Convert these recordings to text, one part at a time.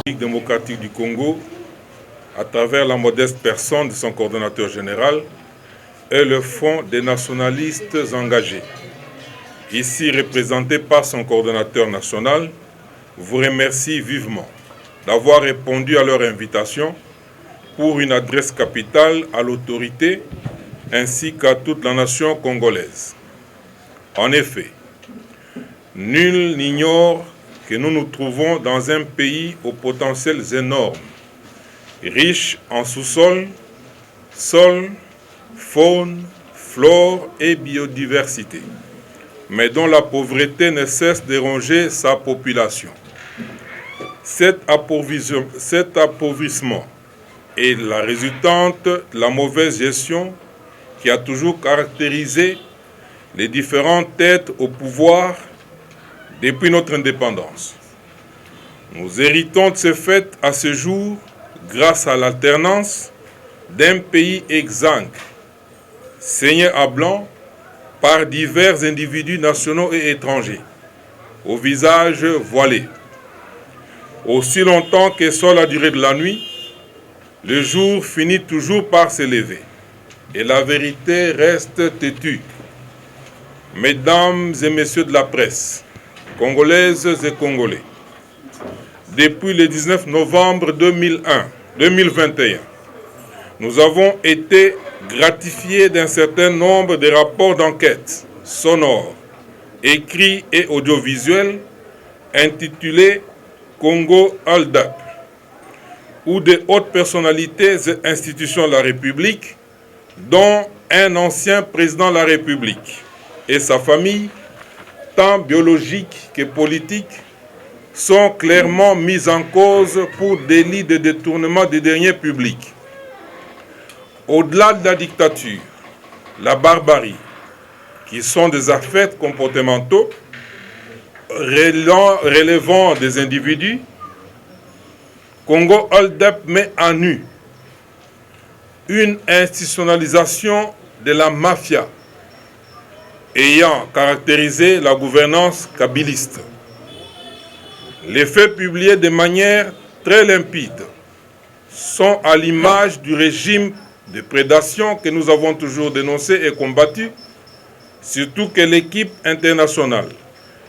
République démocratique du Congo, à travers la modeste personne de son coordonnateur général, et le Front des nationalistes engagés, ici représenté par son coordonnateur national, vous remercie vivement d'avoir répondu à leur invitation pour une adresse capitale à l'autorité ainsi qu'à toute la nation congolaise. En effet, nul n'ignore que nous nous trouvons dans un pays aux potentiels énormes, riche en sous-sol, sol, faune, flore et biodiversité, mais dont la pauvreté ne cesse de ronger sa population. Cet appauvrissement est la résultante de la mauvaise gestion qui a toujours caractérisé les différentes têtes au pouvoir depuis notre indépendance. Nous héritons de ce fait à ce jour grâce à l'alternance d'un pays exsangue, saigné à blanc par divers individus nationaux et étrangers, au visage voilé. Aussi longtemps que soit la durée de la nuit, le jour finit toujours par se lever et la vérité reste têtue. Mesdames et messieurs de la presse, congolaises et congolais, depuis le 19 novembre 2021, nous avons été gratifiés d'un certain nombre de rapports d'enquête sonores, écrits et audiovisuels intitulés Congo Hold-up, où de hautes personnalités et institutions de la République, dont un ancien président de la République et sa famille, tant biologique que politique, sont clairement mis en cause pour délit de détournement des deniers publics. Au-delà de la dictature, la barbarie, qui sont des affects comportementaux relevant des individus, Congo Hold-up met à nu une institutionnalisation de la mafia ayant caractérisé la gouvernance kabiliste. Les faits publiés de manière très limpide sont à l'image du régime de prédation que nous avons toujours dénoncé et combattu, surtout que l'équipe internationale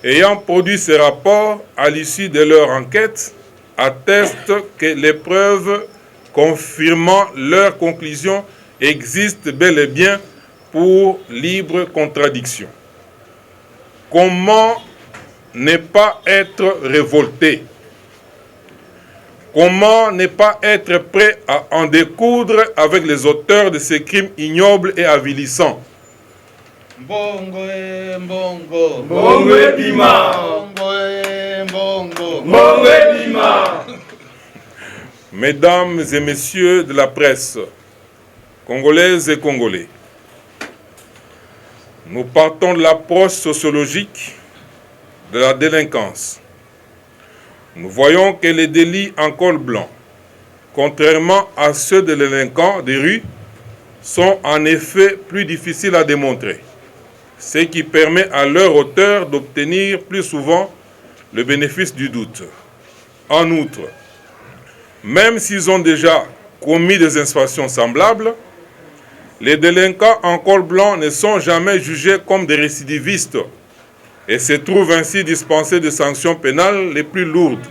ayant produit ces rapports à l'issue de leur enquête atteste que les preuves confirmant leurs conclusions existent bel et bien pour libre contradiction. Comment ne pas être révolté? Comment ne pas être prêt à en découdre avec les auteurs de ces crimes ignobles et avilissants? Mbongo e mbongo, mbongo e bima, mbongo e mbongo, mbongo e bima. Mesdames et messieurs de la presse, congolaises et congolais, nous partons de l'approche sociologique de la délinquance. Nous voyons que les délits en col blanc, contrairement à ceux des délinquants des rues, sont en effet plus difficiles à démontrer, ce qui permet à leur auteur d'obtenir plus souvent le bénéfice du doute. En outre, même s'ils ont déjà commis des infractions semblables, les délinquants en col blanc ne sont jamais jugés comme des récidivistes et se trouvent ainsi dispensés de sanctions pénales les plus lourdes,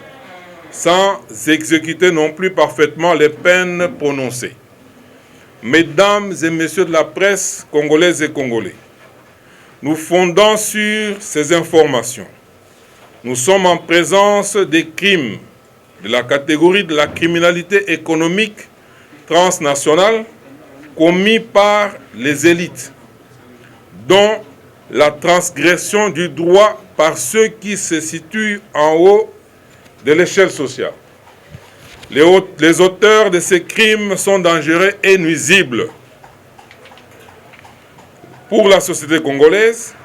sans exécuter non plus parfaitement les peines prononcées. Mesdames et messieurs de la presse congolaises et congolais, nous fondons sur ces informations. Nous sommes en présence des crimes de la catégorie de la criminalité économique transnationale commis par les élites, dont la transgression du droit par ceux qui se situent en haut de l'échelle sociale. Les auteurs de ces crimes sont dangereux et nuisibles pour la société congolaise.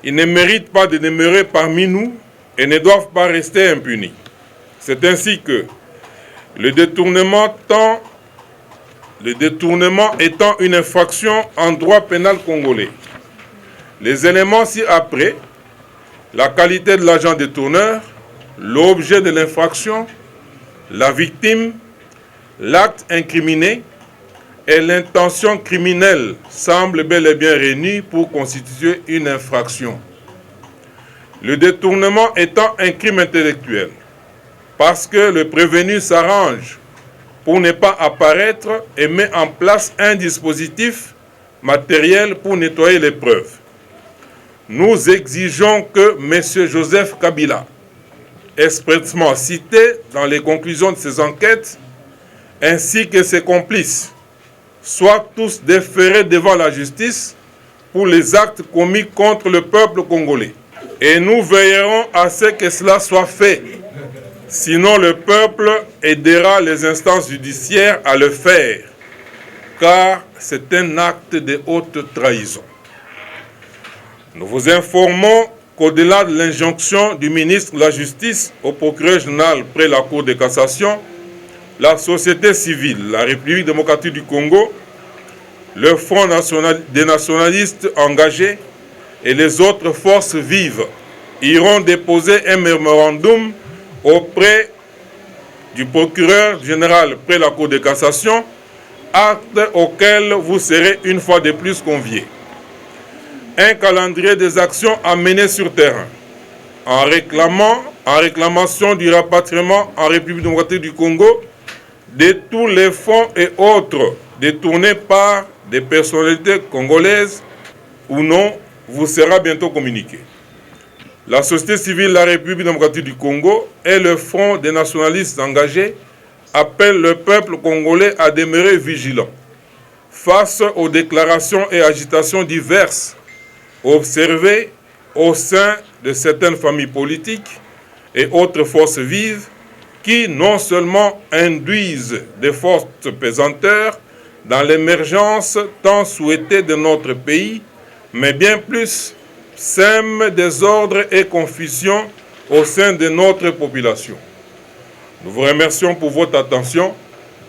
Ils ne méritent pas de demeurer parmi nous et ne doivent pas rester impunis. C'est ainsi que le détournement étant une infraction en droit pénal congolais, les éléments ci-après, la qualité de l'agent détourneur, l'objet de l'infraction, la victime, l'acte incriminé et l'intention criminelle semblent bel et bien réunis pour constituer une infraction. Le détournement étant un crime intellectuel, parce que le prévenu s'arrange pour ne pas apparaître et met en place un dispositif matériel pour nettoyer les preuves. Nous exigeons que M. Joseph Kabila, expressément cité dans les conclusions de ces enquêtes, ainsi que ses complices, soient tous déférés devant la justice pour les actes commis contre le peuple congolais. Et nous veillerons à ce que cela soit fait. Sinon, le peuple aidera les instances judiciaires à le faire, car c'est un acte de haute trahison. Nous vous informons qu'au-delà de l'injonction du ministre de la Justice au procureur général près la Cour de cassation, la société civile, la République démocratique du Congo, le Front des nationalistes engagés et les autres forces vives iront déposer un mémorandum auprès du procureur général près la Cour de cassation, acte auquel vous serez une fois de plus conviés. Un calendrier des actions à mener sur terrain, en réclamation du rapatriement en République démocratique du Congo de tous les fonds et autres détournés par des personnalités congolaises ou non, vous sera bientôt communiqué. La société civile de la République démocratique du Congo et le Front des nationalistes engagés appellent le peuple congolais à demeurer vigilant face aux déclarations et agitations diverses observées au sein de certaines familles politiques et autres forces vives qui non seulement induisent de fortes pesanteurs dans l'émergence tant souhaitée de notre pays, mais bien plus sèment désordre et confusion au sein de notre population. Nous vous remercions pour votre attention,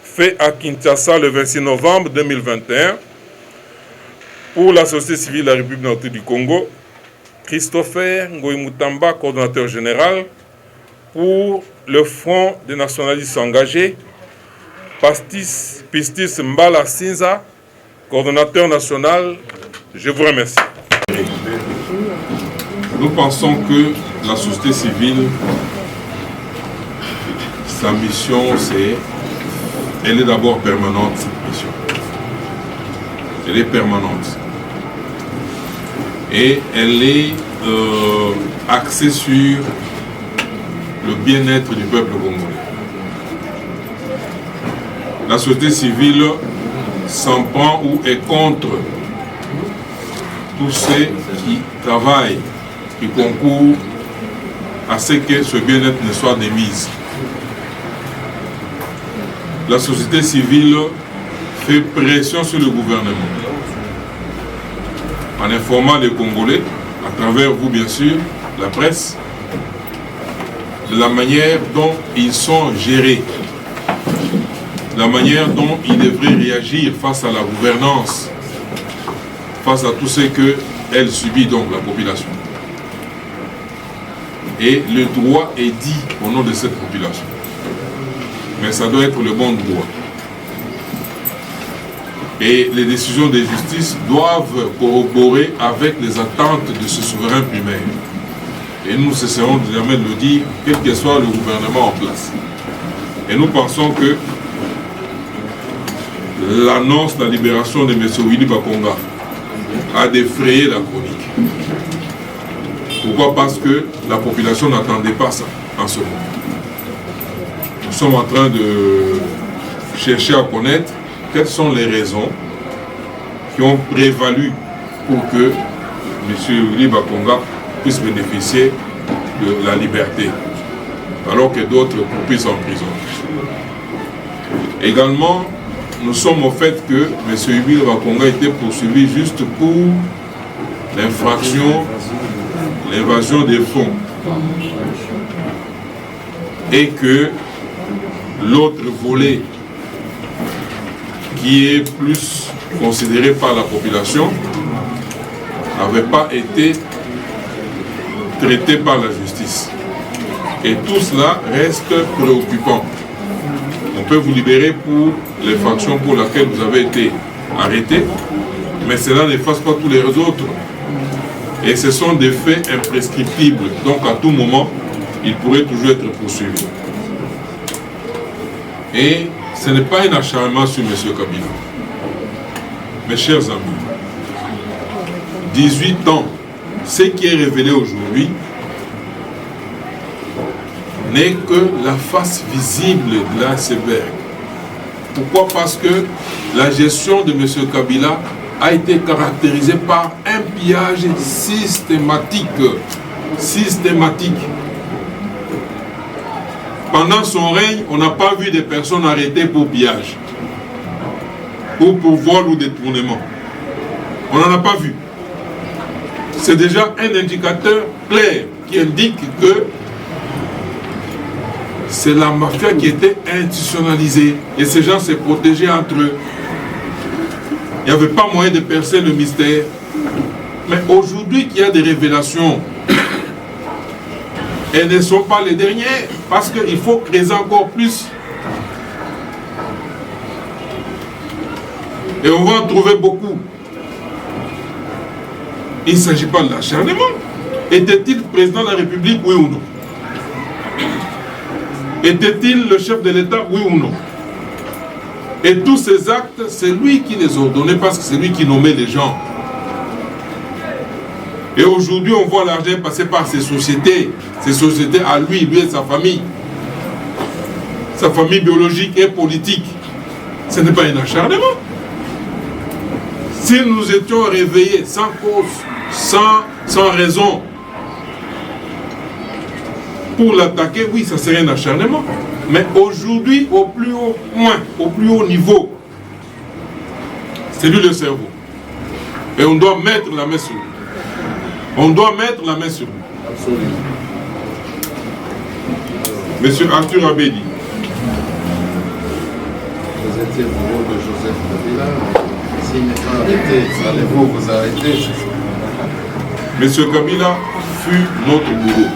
fait à Kinshasa le 26 novembre 2021. Pour la société civile de la République démocratique du Congo, Christopher Ngoï-Moutamba, coordonnateur général. Pour le Front des nationalistes engagés, Pistis Mbala Sinza, coordonnateur national. Je vous remercie. Nous pensons que la société civile, sa mission, elle est d'abord permanente, cette mission. Elle est permanente. Et elle est axée sur le bien-être du peuple congolais. La société civile s'en prend ou est contre tous ceux qui travaillent, qui concourent à ce que ce bien-être ne soit démise. La société civile fait pression sur le gouvernement en informant les Congolais, à travers vous bien sûr, la presse, de la manière dont ils sont gérés, la manière dont ils devraient réagir face à la gouvernance, face à tout ce qu'elle subit, donc la population. Et le droit est dit au nom de cette population. Mais ça doit être le bon droit. Et les décisions de justice doivent corroborer avec les attentes de ce souverain primaire. Et nous cesserons jamais de le dire, quel que soit le gouvernement en place. Et nous pensons que l'annonce de la libération de M. Willy Bakonga a défrayé la chronique. Pourquoi? Parce que la population n'attendait pas ça en ce moment. Nous sommes en train de chercher à connaître quelles sont les raisons qui ont prévalu pour que M. Willy Bakonga puisse bénéficier de la liberté, alors que d'autres poursuivent en prison. Également, nous sommes au fait que M. Willy Bakonga était poursuivi juste pour l'infraction, l'évasion des fonds, et que l'autre volet qui est plus considéré par la population n'avait pas été traité par la justice. Et tout cela reste préoccupant. On peut vous libérer pour les factions pour lesquelles vous avez été arrêté, mais cela n'efface pas tous les autres. Et ce sont des faits imprescriptibles. Donc à tout moment, il pourrait toujours être poursuivi. Et ce n'est pas un acharnement sur M. Kabila. Mes chers amis, 18 ans, ce qui est révélé aujourd'hui n'est que la face visible de l'iceberg. Pourquoi? Parce que la gestion de M. Kabila a été caractérisée par un pillage systématique. Pendant son règne, on n'a pas vu des personnes arrêtées pour pillage, ou pour vol ou détournement. On n'en a pas vu. C'est déjà un indicateur clair qui indique que c'est la mafia qui était institutionnalisée et ces gens s'est protégés entre eux. Il n'y avait pas moyen de percer le mystère. Mais aujourd'hui qu'il y a des révélations, elles ne sont pas les dernières, parce qu'il faut creuser encore plus. Et on va en trouver beaucoup. Il ne s'agit pas de l'acharnement. Était-il président de la République, oui ou non? Était-il le chef de l'État, oui ou non? Et tous ces actes, c'est lui qui les ordonnait parce que c'est lui qui nommait les gens. Et aujourd'hui, on voit l'argent passer par ces sociétés à lui et sa famille biologique et politique. Ce n'est pas un acharnement. Si nous étions réveillés sans cause, sans raison, pour l'attaquer, oui, ça serait un acharnement. Mais aujourd'hui, au plus haut point, au plus haut niveau, c'est lui le cerveau. Et on doit mettre la main sur lui. On doit mettre la main sur lui. Absolument. Monsieur Arthur Abedi. Vous étiez bourreau de Joseph Kabila. S'il n'est pas arrêté, allez-vous vous arrêter? Monsieur Kabila fut notre bourreau.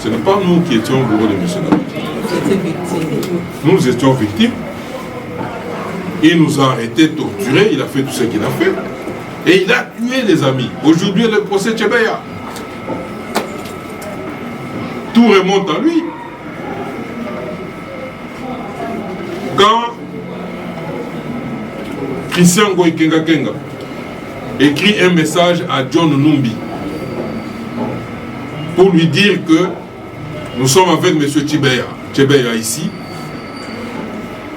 Ce n'est pas nous qui étions bourreaux de M. Kabila. Nous étions victimes. Il nous a arrêtés, torturés, il a fait tout ce qu'il a fait. Et il a tué les amis. Aujourd'hui, le procès Tchebeya. Tout remonte à lui. Quand Christian Goïkenga Kenga écrit un message à John Numbi pour lui dire que nous sommes avec M. Tchebeya ici,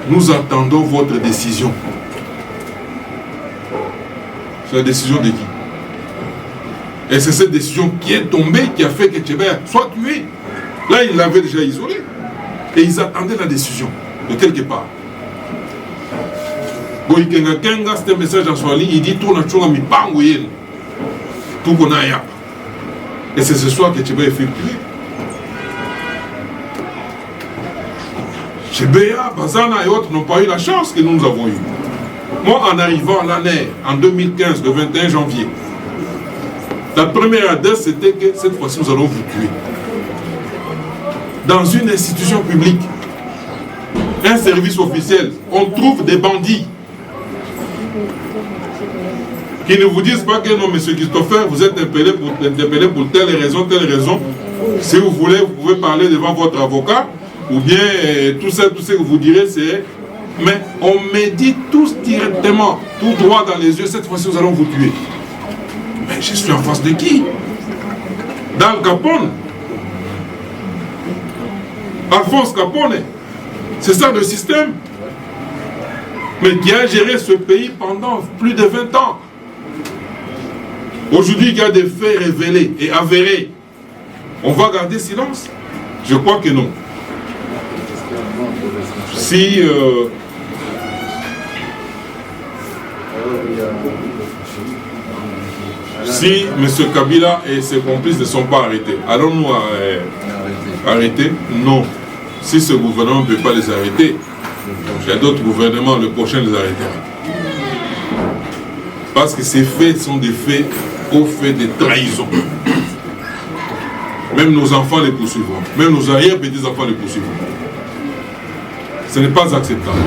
nous attendons votre décision. C'est la décision de qui? Et c'est cette décision qui est tombée qui a fait que Tchebeya soit tué. Là, il l'avait déjà isolé. Et ils attendaient la décision de quelque part. Goïkenga Kenga, c'était un message en Swahili, il dit tout na mi pangoyel. Tout qu'on a yap. Et c'est ce soir que Tchebeya fait tuer. Tchebeya, Bazana et autres n'ont pas eu la chance que nous avons eue. Moi, en arrivant à l'année, en 2015, le 21 janvier, la première adresse, c'était que cette fois-ci, nous allons vous tuer. Dans une institution publique, un service officiel, on trouve des bandits qui ne vous disent pas que non, monsieur Christopher, vous êtes interpellé pour telle raison. Si vous voulez, vous pouvez parler devant votre avocat, ou bien tout ce que vous direz, c'est... Mais on me dit tous directement, tout droit dans les yeux, cette fois-ci nous allons vous tuer. Mais je suis en face de qui? D'Al Capone. Alphonse Capone. C'est ça le système. Mais qui a géré ce pays pendant plus de 20 ans. Aujourd'hui, il y a des faits révélés et avérés. On va garder silence? Je crois que non. Si M. Kabila et ses complices ne sont pas arrêtés, allons-nous arrêter? Non. Si ce gouvernement ne peut pas les arrêter, il y a d'autres gouvernements, le prochain les arrêtera. Parce que ces faits sont des faits au fait de trahison. Même nos enfants les poursuivront. Même nos arrière-petits-enfants les poursuivront. Ce n'est pas acceptable.